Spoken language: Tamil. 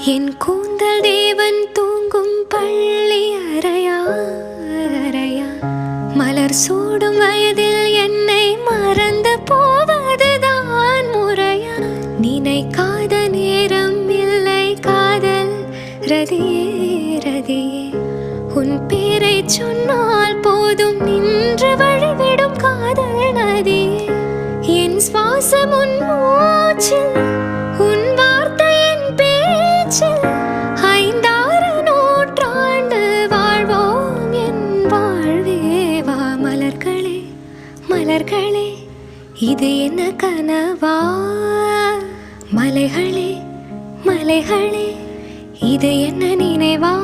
என் கூந்தல் தேவன் தூங்கும் பள்ளி அறையா மலர் சூடும் வயதில் என்னை மறந்து போவதுதான் முறையா? நினைக்காத நேரம் இல்லை காதல் ரதியே உன் பேரை சொன்னால் போதும் நின்று வழிவிடும் காதல் நதியே. என் சுவாசம் உன் மூச்சில், உன் வார்த்தையின் பேச்சில், 5-6 நூற்றாண்டு வாழ்வோம் என் வாழ்வேவா. மலர்களே மலர்களே இது என்ன கனவா? மலைகளே மலைகளே இது என்ன நினைவா?